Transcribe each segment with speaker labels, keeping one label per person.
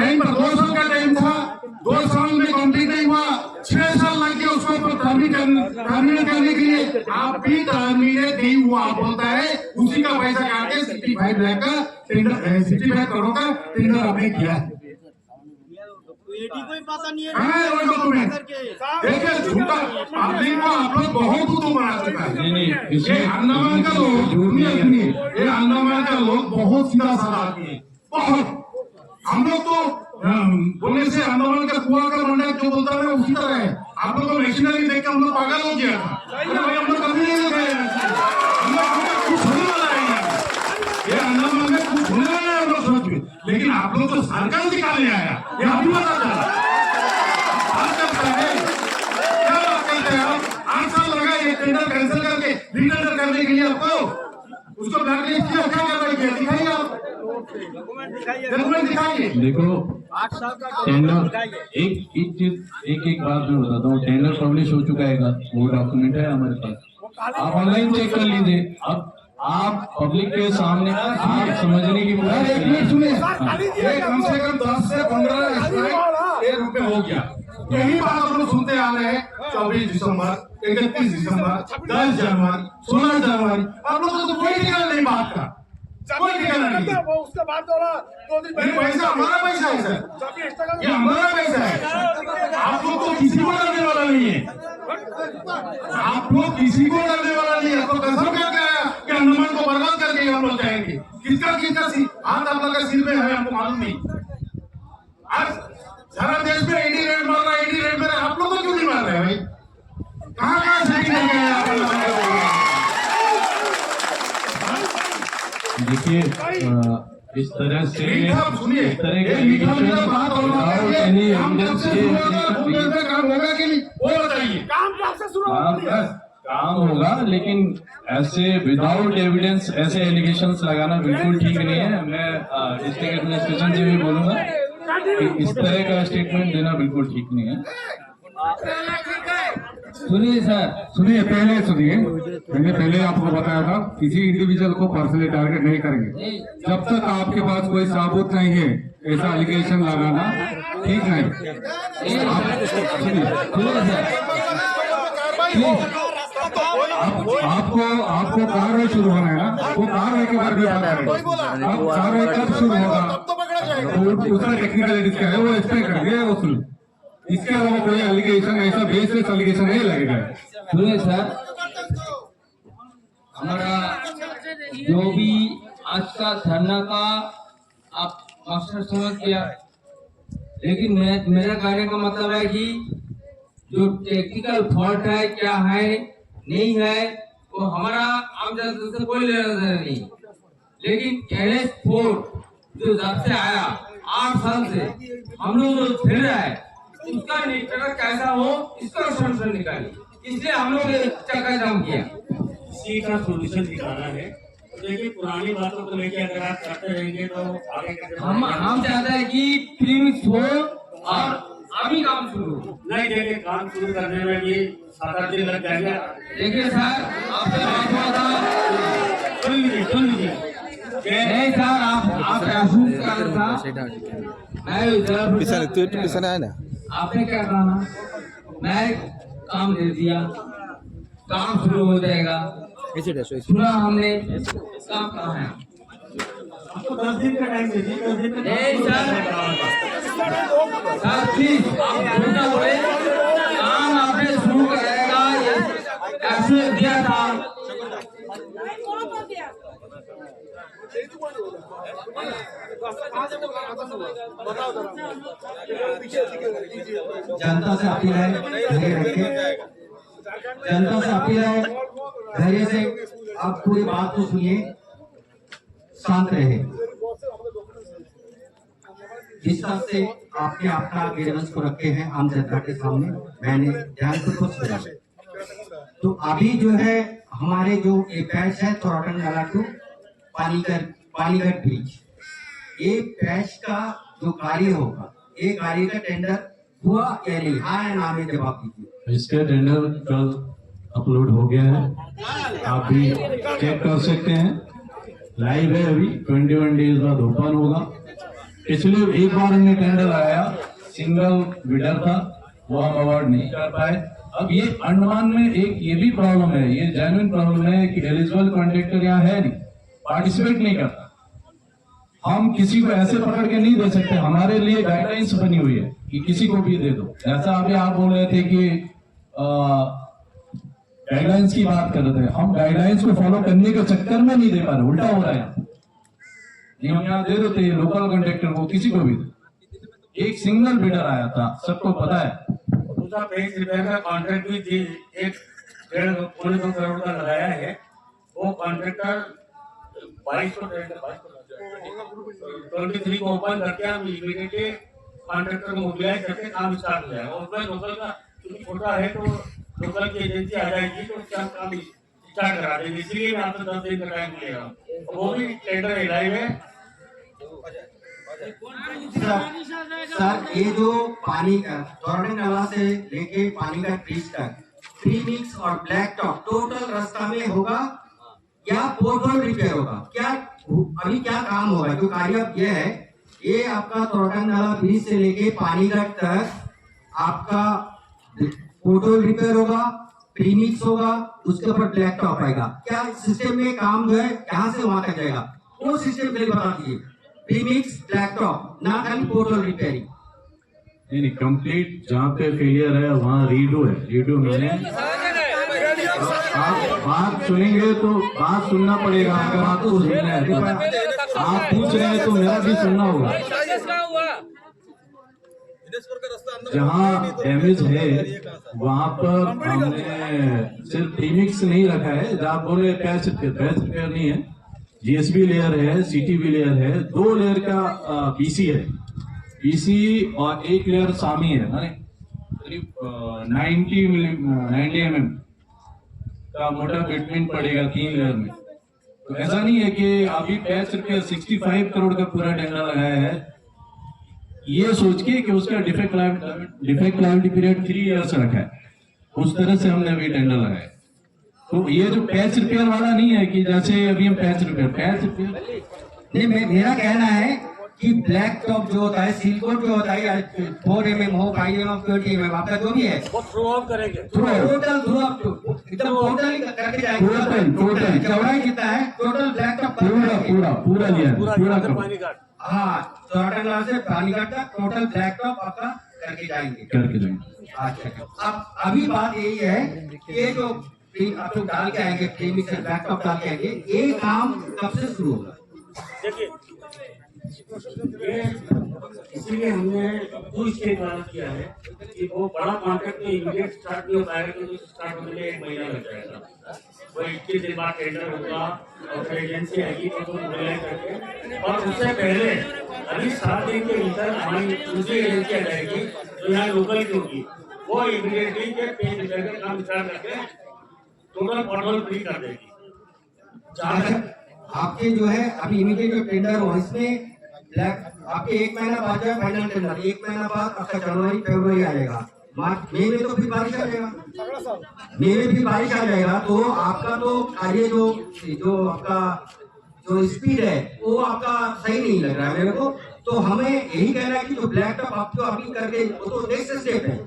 Speaker 1: Time पर 2 साल का टाइम था, 2 साल में कंप्लीट नहीं हुआ, 6 साल लग गया उसको टर्मिनेट करने के लिए। आप भी टर्मिनेट नहीं हुआ बोलता है, उसी का पैसा काट के 65 लाख का टेंडर, 65 करोड़ का टेंडर आपने किया।
Speaker 2: कोई पता नहीं है।
Speaker 1: देखिए झूठा पब्लिक को आप लोग बहुत दूर बना चुका है। ये अंडमान का लोग, ये अंडमान का लोग बहुत सीधा साधा आदमी है, बहुत। हम लोग तो बोलने से अंडमान का कुआ का मंडा जो बोलता है उसी तरह है। आप लोग को मशीनरी देख के हम लोग पागल हो गया था। भाई हम लोग कभी नहीं गए, हम लोग कुछ होने वाला है, ये अंडमान में कुछ होने वाला है हम लोग सोच में। लेकिन आप लोग तो सरकार निकालने आया, ये अभी पता चला। 8 साल लगा ये टेंडर कैंसिल करके रीटेंडर करने के लिए आपको, उसको ब्लैकलिस्ट किया, क्या करवाइए? दिखाइए आप, डॉक्यूमेंट दिखाइए।
Speaker 3: देखो
Speaker 2: 8 साल का
Speaker 3: टेंडर, एक बात मैं बताता हूँ, टेंडर पब्लिश हो चुका है, वो डॉक्यूमेंट है हमारे पास, आप ऑनलाइन चेक कर लीजिए। अब आप पब्लिक के सामने आप समझने की
Speaker 1: एक मिनट सुनिए, ये कम से कम 10 से 15 रुपए हो गया। यही बात हम लोग सुनते आ रहे हैं। 24 दिसंबर, 31 दिसंबर, 10 जनवरी, 16 जनवरी, आप लोग तो कोई ठिकाना नहीं बात का, कोई ठिकाना नहीं।
Speaker 2: उसके बाद 2 दिन
Speaker 1: ये पैसा हमारा पैसा है सर, ये हमारा पैसा है। आप लोग तो किसी को डरने वाला नहीं है, आप लोग किसी को डरने वाला नहीं है। तो कसम क्या है कि अंडमान को बर्बाद करके हम लोग जाएंगे। किसका हाथ आप लोग का सिर में है, हमको मालूम नहीं। आज सारा देश में ईडी रेड मार रहा है, ईडी रेड में आप लोग को क्यों नहीं मार रहे हैं भाई? कहाँ सेटिंग कर गए आप लोग?
Speaker 3: देखिए इस तरह से,
Speaker 1: सुनिए,
Speaker 3: इस तरह की
Speaker 1: बात काम होगा कि नहीं वो बताइए।
Speaker 3: काम होगा, लेकिन ऐसे विदाउट एविडेंस ऐसे एलिगेशंस लगाना बिल्कुल ठीक नहीं है। मैं डिस्ट्रिक्ट एडमिनिस्ट्रेशन से भी बोलूंगा कि इस तरह का स्टेटमेंट देना बिल्कुल ठीक नहीं है।
Speaker 4: सुनिए सर, सुनिए, पहले सुनिए, मैंने पहले आपको बताया था किसी इंडिविजुअल को पर्सनली टारगेट नहीं करेंगे। जब तक आपके पास कोई सबूत नहीं है ऐसा एलिगेशन लगाना ठीक नहीं। आपको कार्रवाई शुरू होना है ना, वो कार्रवाई के बारे में बात करें। अब कार्रवाई कब शुरू होगा, उसका टेक्निकलिटीज क्या है वो एक्सप्लेन करेंगे, वो सुन। इसके अलावा कोई एलिगेशन, ऐसा बेसलेस एलिगेशन नहीं लगेगा।
Speaker 5: सुनिए सर, हमारा जो भी आज का धरना का आप मास्टर समझ किया, लेकिन मेरा कहने का मतलब है कि जो टेक्निकल फॉल्ट है क्या है नहीं है वो हमारा आम जनता से कोई लेना देना नहीं। लेकिन NH4 जो जब से आया 8 साल से हम लोग जो फिर रहा है उसका निपटारा कैसा हो, इसका सोल्यूशन निकालिए, इसलिए हम लोग चक्का जाम किया।
Speaker 6: इसी का सोल्यूशन निकाला है। देखिए पुरानी बातों को लेकर अगर आप करते रहेंगे तो आगे
Speaker 5: हम चाहते हैं कि प्रीमिक्स हो और अभी काम शुरू हो।
Speaker 6: नहीं, देखिए काम शुरू करने में भी 7-8 दिन लग जाएंगे।
Speaker 5: देखिए सर, आपसे बात हुआ था,
Speaker 6: सुन लीजिए
Speaker 5: नहीं सर, आप महसूस कर रहा था, मैं आपने क्या कहा, मैं काम दे दिया, काम शुरू हो जाएगा, सुना हमने, काम कहाँ है?
Speaker 6: आपको 10 दिन का टाइम दीजिए, 10 दिन का।
Speaker 5: नहीं सर, प्लीज आप झूठा बोले, काम आपने शुरू कराएगा, ये ऐसे दिया था।
Speaker 7: जनता से अपील है, जनता से अपील है, धैर्य से आप पूरी बात को सुनिए, शांत रहे। जिस तरह से आपने अपना ग्रीवेंस को रखे हैं आम जनता के सामने, मैंने ध्यान से कुछ सुना। तो अभी जो है हमारे जो एक पैच है थोराटन नाला टू पानीगढ़ ब्रिज, ये पैच का जो कार्य होगा, ये कार्य का टेंडर हुआ या नहीं, हाँ या ना में जवाब दीजिए।
Speaker 3: इसका टेंडर कल अपलोड हो गया है, आप भी चेक कर सकते हैं, लाइव है, अभी 21 डेज बाद ओपन होगा। पिछले एक बार हमने टेंडर लगाया, सिंगल बिडर था, वो हम अवार्ड नहीं कर पाए। अब ये अंडमान में एक ये भी प्रॉब्लम है, ये जेन्युइन प्रॉब्लम है कि एलिजिबल कॉन्ट्रैक्टर यहाँ है नहीं, पार्टिसिपेट नहीं करता। हम किसी को ऐसे पकड़ के नहीं दे सकते, हमारे लिए गाइडलाइंस बनी हुई है कि किसी को भी दे दो। जैसा अभी आप बोल रहे थे कि गाइडलाइंस की बात कर रहे थे, हम गाइडलाइंस को फॉलो करने के चक्कर में नहीं दे पा रहे, उल्टा हो रहा है। ये हम यहाँ दे देते हैं लोकल कॉन्ट्रैक्टर को, किसी को भी। एक सिंगल बिडर आया था, सबको पता है।
Speaker 6: दूसरा पेज रिपेयर का कॉन्ट्रैक्ट भी थी, 1.5-2 करोड़ का लगाया है। वो कॉन्ट्रैक्टर 22 को ओपन करके हम इमीडिएटली कॉन्ट्रैक्टर को मोबिलाइज करके काम स्टार्ट हो जाएगा। उसमें लोकल का क्योंकि छोटा है तो लोकल की एजेंसी आ जाएगी तो उसका काम स्टार्ट करा देंगे। इसलिए मैं आपको 10 दिन का टाइम मिलेगा, वो भी टेंडर लाइव है।
Speaker 7: सर ये जो पानी का तोरण नाला से लेके पानी का ब्रिज तक प्रीमिक्स और ब्लैक टॉप टोटल रास्ता में होगा या पोर्टल रिपेयर होगा? क्या अभी क्या काम होगा? जो कार्य अब ये है, ये आपका तोरण नाला ब्रिज से लेके पानीघाट तक आपका पोर्टल रिपेयर होगा, प्रीमिक्स होगा, उसके ऊपर ब्लैक टॉप आएगा। क्या सिस्टम में काम जो है यहाँ से वहां तक जाएगा? वो सिस्टम के लिए बता दीजिए। प्रीमिक्स, ब्लैक टॉप, ना खाली पोर्टल रिपेयरिंग।
Speaker 3: नहीं, कंप्लीट जहाँ पे फेलियर है वहाँ रीडू है, रीडू मैंने। आप बात सुनेंगे तो बात सुनना पड़ेगा, अगर आपको सुनना है तो आप पूछ रहे हैं तो मेरा भी सुनना होगा। जहाँ डैमेज है वहाँ पर हमने सिर्फ प्रीमिक्स नहीं रखा है। जहाँ बोले पैच रिपेयर नहीं है, जीएसबी लेयर है, सीटीबी लेयर है, 2 लेयर का बीसी है, बीसी और 1 लेयर सामी है, माने करीब 90 mm का मोटा बिटवीन पड़ेगा 3 लेयर में। तो ऐसा नहीं है कि अभी पैच रिपेयर 65 करोड़ का पूरा टेंडर लगाया है ये सोच के कि उसका डिफेक्ट लाइबिलिटी पीरियड 3 इयर्स रखा है, उस तरह से हमने अभी टेंडर लगाया। तो ये जो पैच रिपेयर वाला नहीं है कि जैसे अभी हम पैच रिपेयर
Speaker 7: नहीं, मेरा कहना है कि ब्लैक टॉप जो होता है, सिलिकॉन जो होता है, 4 mm हो, 5 mm, 20 mm, आपका जो भी है
Speaker 6: वो थ्रू आउट करेंगे।
Speaker 7: टोटल थ्रू अप एकदम टोटल करके जाएंगे। टोटल चौड़ाई कितना है? टोटल ब्लैक टॉप
Speaker 3: पूरा लिया
Speaker 6: पानी का
Speaker 7: हाँ, तोरण से पानीघाट तक टोटल ब्लैक टॉप आपका करके जाएंगे। अच्छा, अब अभी बात यही है कि ये जो आप लोग डाल के आएंगे, प्रीमिक्स ब्लैक टॉप डाल के आएंगे, ये काम कब से शुरू होगा?
Speaker 6: देखिए, इसीलिए हमने 2 स्टेज वाला किया है कि वो बड़ा कॉन्ट्रैक्ट तो इमीडिएट स्टार्ट नहीं हो पाएगा, क्योंकि स्टार्ट होने में 1 महीना लग जाएगा। वो 21 दिन बाद टेंडर होगा और फिर एजेंसी आएगी तो मोबिलाइज करके, और उससे पहले अभी 7 दिन के भीतर हमारी दूसरी एजेंसी आ जाएगी जो यहाँ लोकल की होगी, वो इमीडिएटली के पेज रिपेयर का काम स्टार्ट करके टोटल पोर्टल फ्री कर देगी।
Speaker 7: आपके जो है अभी इमीडिएट जो टेंडर हो, इसमें ब्लैक आपके 1 महीना बाद जो फाइनल टेंडर, 1 महीना बाद आपका जनवरी फरवरी आएगा, मार्च मई में तो फिर बारिश आ जाएगा, मई में भी बारिश आ जाएगा। तो आपका तो कार्य जो आपका जो स्पीड है वो आपका सही नहीं लग रहा है मेरे को। तो हमें यही कहना है कि जो ब्लैक टॉप आप जो अभी कर रहे वो तो नेक्स्ट स्टेप है।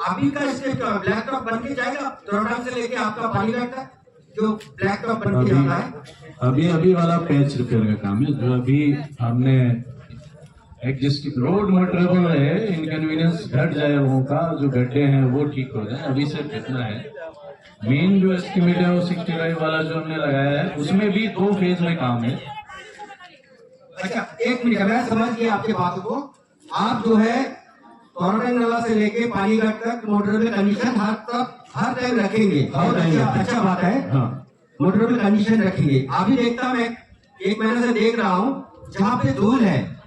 Speaker 7: अभी का स्टेप क्या है? ब्लैक टॉप बन के जाएगा तोरण से लेके आपका पानीघाट तक जो ब्लैक टॉप बन के जाता है।
Speaker 3: अभी वाला पैच रिपेयर का काम है, जो अभी हमने एग्जिस्ट रोड में ट्रेवल है, इनकन्वीनियंस घट जाए लोगों का, जो गड्ढे हैं वो ठीक हो जाए, अभी से कितना है। मेन जो एस्टिमेट है वो 65 वाला जो हमने लगाया है, उसमें भी 2 फेज में काम है।
Speaker 7: अच्छा, 1 मिनट, मैं समझ गया आपकी बात को। आप जो है तोरण नाला से लेके पानीघाट तक मोटर में कंडीशन हर टाइम रखेंगे, बहुत अच्छा बात है। मोटर में कंडीशन रखेंगे। अभी देखता मैं 1 महीने से देख रहा हूँ, जहाँ पे धूल है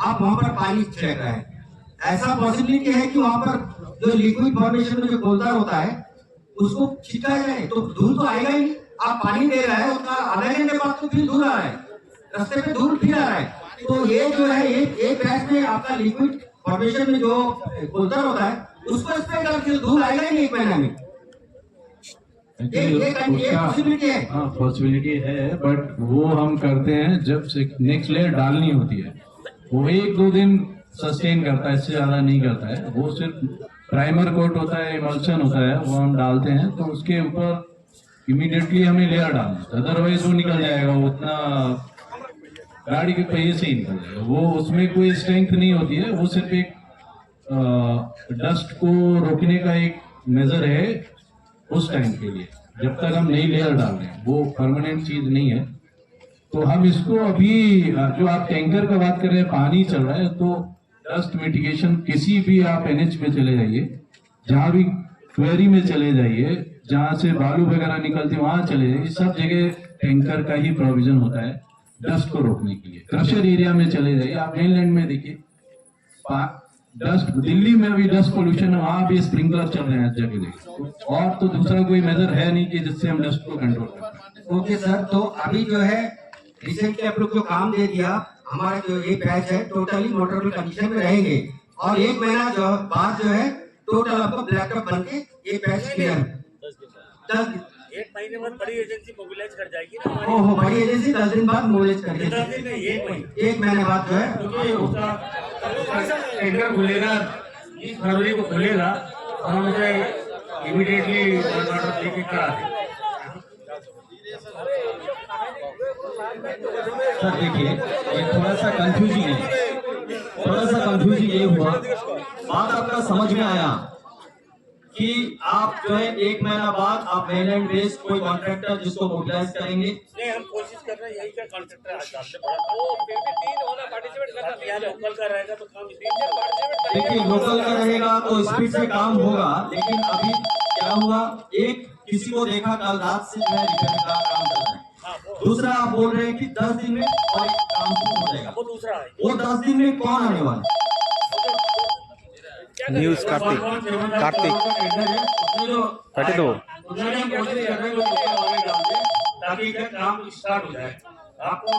Speaker 7: आप वहां पर पानी छिड़क रहे हैं। ऐसा पॉसिबिलिटी है कि वहां पर जो लिक्विड फॉर्मेशन में जो गोलदार होता है उसको छिड़का जाए तो धूल तो आएगा ही नहीं। आप पानी दे रहे हैं, उसका आधा घंटे बाद तो फिर धूल आ रहा है, रास्ते पे धूल फिर आ रहा है। तो ये जो है एक बैच में आपका लिक्विड फॉर्मेशन में जो गोलदार होता है उसको स्प्रे करके धूल आएगा ही नहीं 1 महीना में।
Speaker 3: पॉसिबिलिटी है, बट वो हम करते हैं जब नेक्स्ट लेयर डालनी होती है, वो 1-2 दिन सस्टेन करता है, इससे ज्यादा नहीं करता है। वो सिर्फ प्राइमर कोट होता है, इमल्शन होता है, वो हम डालते हैं तो उसके ऊपर इमीडिएटली हमें लेयर डालना है, अदरवाइज वो निकल जाएगा, वो उतना गाड़ी के पहिए से ही निकल जाएगा। वो उसमें कोई स्ट्रेंथ नहीं होती है, वो सिर्फ एक डस्ट को रोकने का एक मेजर है उस टाइम के लिए, जब तक हम नई लेयर डाल रहे हैं, वो परमानेंट चीज नहीं है। तो हम इसको अभी जो आप टैंकर का बात कर रहे हैं, पानी चल रहा है, तो डस्ट मिटिगेशन किसी भी आप एनएच पे चले जाइए, जहां भी क्वेरी में चले जाइए, जहां से बालू वगैरह निकलते हैं वहां चले जाइए, सब जगह टैंकर का ही प्रोविजन होता है डस्ट को रोकने के लिए। क्रशर एरिया में चले जाइए, आप मेनलैंड में देखिए डस्ट, दिल्ली में भी डस्ट पोल्यूशन है, वहां भी स्प्रिंकलर चल रहे हैं जगह जगह, और तो दूसरा कोई मेजर है नहीं कि जिससे हम डस्ट को कंट्रोल कर पाए।
Speaker 7: ओके सर, तो अभी जो है रिसेंटली आप लोग जो काम दे दिया, हमारा जो ये पैच है टोटली मोटरेबल कंडीशन में रहेंगे, और 1 महीना जो बाद जो है टोटल आपको ब्लैकअप बन के ये पैच क्लियर
Speaker 6: 1 महीने बाद बड़ी एजेंसी मोबिलाइज कर जाएगी ना हमारी।
Speaker 7: ओहो, बड़ी एजेंसी 10 दिन बाद मोबिलाइज कर
Speaker 6: कितना
Speaker 7: देगी।
Speaker 6: दिन में? 1 महीने।
Speaker 7: 1 महीने बाद जो है
Speaker 6: क्योंकि उसका टेंडर खुलेगा 20 फरवरी को खुलेगा, और हम मुझे इमीडिएटली ऑर्डर लेके करा दें।
Speaker 8: सर देखिए, ये थोड़ा सा कंफ्यूजिंग है, थोड़ा सा कंफ्यूजिंग ये हुआ, बात आपका समझ में आया कि आप जो है 1 महीना बाद आप मेनलैंड बेस्ड कोई कॉन्ट्रैक्टर जिसको मोबिलाइज करेंगे।
Speaker 6: नहीं, हम कोशिश कर रहे हैं, यही का कॉन्ट्रैक्टर आज आपसे बड़ा वो फिर भी 3 होना पार्टिसिपेट करना, यहाँ लोकल का रहेगा तो काम
Speaker 8: देखिए, लोकल का रहेगा तो स्पीड से काम होगा, लेकिन अभी क्या हुआ, एक किसी को देखा कल रात से जो है रिपेयर का काम कर रहा है, दूसरा आप बोल रहे हैं कि 10 दिन में और काम शुरू हो जाएगा,
Speaker 6: वो दूसरा है।
Speaker 8: वो 10 दिन में कौन आने वाला है?
Speaker 9: न्यूज़ कार्तिक कटे दो
Speaker 6: कोशिश कर रहे हैं ताकि काम स्टार्ट हो जाए। आपको